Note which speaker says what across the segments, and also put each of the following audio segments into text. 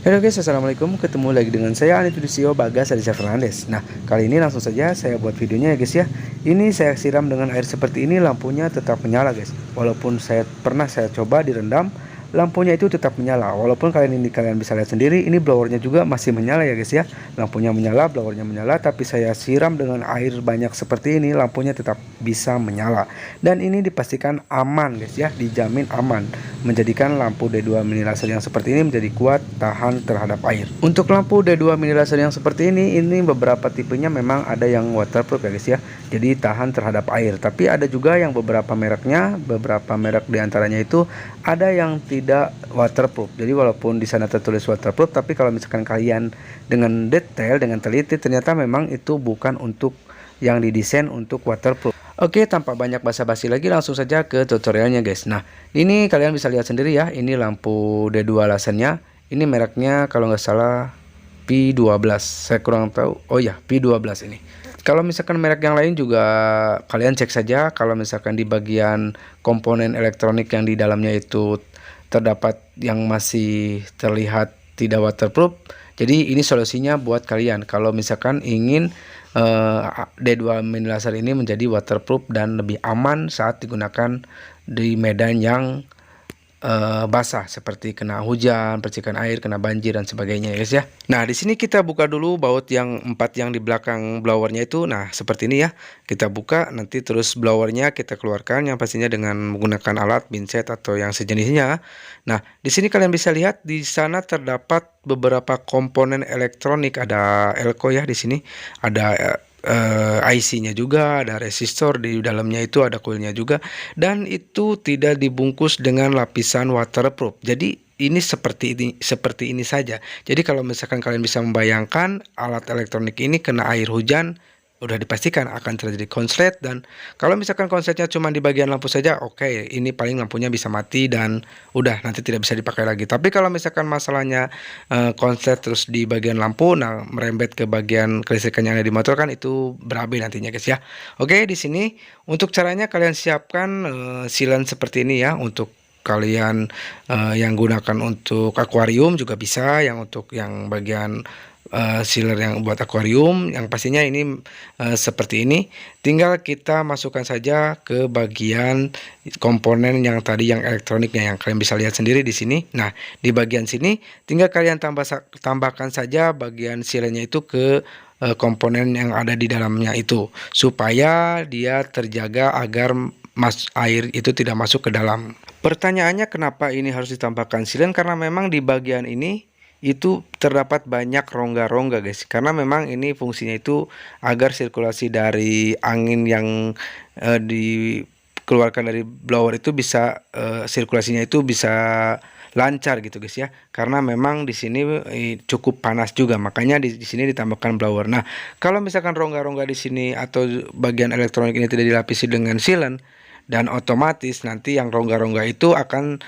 Speaker 1: Halo guys, assalamualaikum. Ketemu lagi dengan saya Anitudisio Bagas Aditya Fernandes. Nah, kali ini langsung saja saya buat videonya ya guys ya. Ini saya siram dengan air seperti ini, lampunya tetap menyala guys. Walaupun saya coba direndam, lampunya itu tetap menyala. Walaupun kalian bisa lihat sendiri, ini blowernya juga masih menyala ya guys ya. Lampunya menyala, blowernya menyala, tapi saya siram dengan air banyak seperti ini, lampunya tetap bisa menyala. Dan ini dipastikan aman guys ya, dijamin aman, menjadikan lampu D2 mini laser yang seperti ini menjadi kuat tahan terhadap air. Untuk lampu D2 mini laser yang seperti ini beberapa tipenya memang ada yang waterproof ya guys ya, jadi tahan terhadap air. Tapi ada juga yang beberapa merek diantaranya itu ada yang tidak waterproof. Jadi walaupun di sana tertulis waterproof, tapi kalau misalkan kalian dengan detail, dengan teliti, ternyata memang itu bukan untuk yang didesain untuk waterproof. Oke, tanpa banyak basa-basi lagi, langsung saja ke tutorialnya guys. Nah, ini kalian bisa lihat sendiri ya, ini lampu D2 lasernya. Ini mereknya kalau nggak salah P12, saya kurang tahu. Oh ya, P12 ini. Kalau misalkan merek yang lain juga kalian cek saja. Kalau misalkan di bagian komponen elektronik yang di dalamnya itu terdapat yang masih terlihat tidak waterproof, jadi ini solusinya buat kalian kalau misalkan ingin D2 mini laser ini menjadi waterproof dan lebih aman saat digunakan di medan yang basah, seperti kena hujan, percikan air, kena banjir dan sebagainya ya guys ya. Nah, di sini kita buka dulu baut yang 4 yang di belakang blowernya itu. Nah, seperti ini ya. Kita buka, nanti terus blowernya kita keluarkan, yang pastinya dengan menggunakan alat pinset atau yang sejenisnya. Nah, di sini kalian bisa lihat di sana terdapat beberapa komponen elektronik. Ada elko ya di sini. Ada IC-nya juga, ada resistor di dalamnya, itu ada coilnya juga, dan itu tidak dibungkus dengan lapisan waterproof. Jadi ini seperti ini saja. Jadi kalau misalkan kalian bisa membayangkan alat elektronik ini kena air hujan, udah dipastikan akan terjadi konslet. Dan kalau misalkan konsletnya cuma di bagian lampu saja, oke, ini paling lampunya bisa mati dan udah nanti tidak bisa dipakai lagi. Tapi kalau misalkan masalahnya konslet terus di bagian lampu, nah merembet ke bagian kelistrikan yang ada di motor, kan itu berabe nantinya guys ya. Oke, di sini untuk caranya kalian siapkan sealant seperti ini ya. Untuk kalian yang gunakan untuk akuarium juga bisa, yang untuk yang bagian sealer yang buat akuarium, yang pastinya ini seperti ini. Tinggal kita masukkan saja ke bagian komponen yang tadi, yang elektroniknya, yang kalian bisa lihat sendiri di sini. Nah, di bagian sini tinggal kalian tambahkan saja bagian sealernya itu ke komponen yang ada di dalamnya itu, supaya dia terjaga agar air itu tidak masuk ke dalam. Pertanyaannya, kenapa ini harus ditambahkan sealant? Karena memang di bagian ini itu terdapat banyak rongga-rongga guys, karena memang ini fungsinya itu agar sirkulasi dari angin yang dikeluarkan dari blower itu bisa sirkulasinya itu bisa lancar gitu guys ya, karena memang di sini cukup panas juga, makanya di sini ditambahkan blower. Nah, kalau misalkan rongga-rongga di sini atau bagian elektronik ini tidak dilapisi dengan sealant, dan otomatis nanti yang rongga-rongga itu akan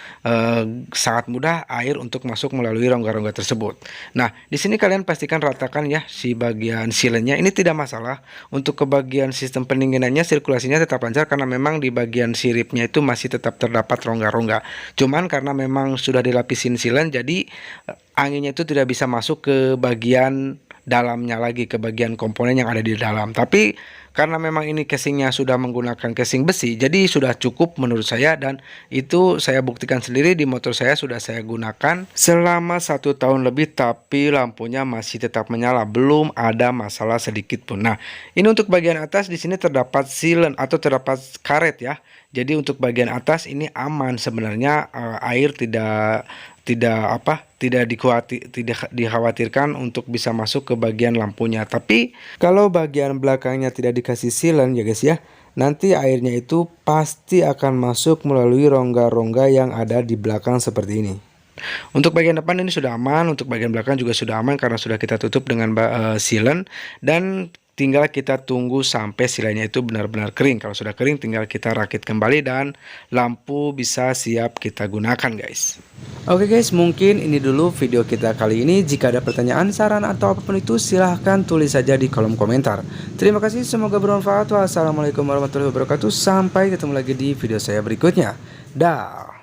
Speaker 1: sangat mudah air untuk masuk melalui rongga-rongga tersebut. Nah, di sini kalian pastikan ratakan ya si bagian sealantnya, ini tidak masalah. Untuk ke bagian sistem pendinginannya, sirkulasinya tetap lancar, karena memang di bagian siripnya itu masih tetap terdapat rongga-rongga. Cuman karena memang sudah dilapisin sealant, jadi anginnya itu tidak bisa masuk ke bagian dalamnya lagi, ke bagian komponen yang ada di dalam. Tapi karena memang ini casingnya sudah menggunakan casing besi, jadi sudah cukup menurut saya, dan itu saya buktikan sendiri di motor saya, sudah saya gunakan selama 1 tahun lebih, tapi lampunya masih tetap menyala, belum ada masalah sedikit pun. Nah, ini untuk bagian atas, di sini terdapat sealant atau terdapat karet ya. Jadi untuk bagian atas ini aman sebenarnya, air tidak dikhawatirkan untuk bisa masuk ke bagian lampunya. Tapi kalau bagian belakangnya tidak dikasih sealant ya guys ya, nanti airnya itu pasti akan masuk melalui rongga-rongga yang ada di belakang seperti ini. Untuk bagian depan ini sudah aman, untuk bagian belakang juga sudah aman karena sudah kita tutup dengan sealant, dan tinggal kita tunggu sampai silanya itu benar-benar kering. Kalau sudah kering, tinggal kita rakit kembali dan lampu bisa siap kita gunakan guys. Oke guys, mungkin ini dulu video kita kali ini. Jika ada pertanyaan, saran atau apapun itu, silahkan tulis saja di kolom komentar. Terima kasih, semoga bermanfaat. Wassalamualaikum warahmatullahi wabarakatuh. Sampai ketemu lagi di video saya berikutnya. Dah.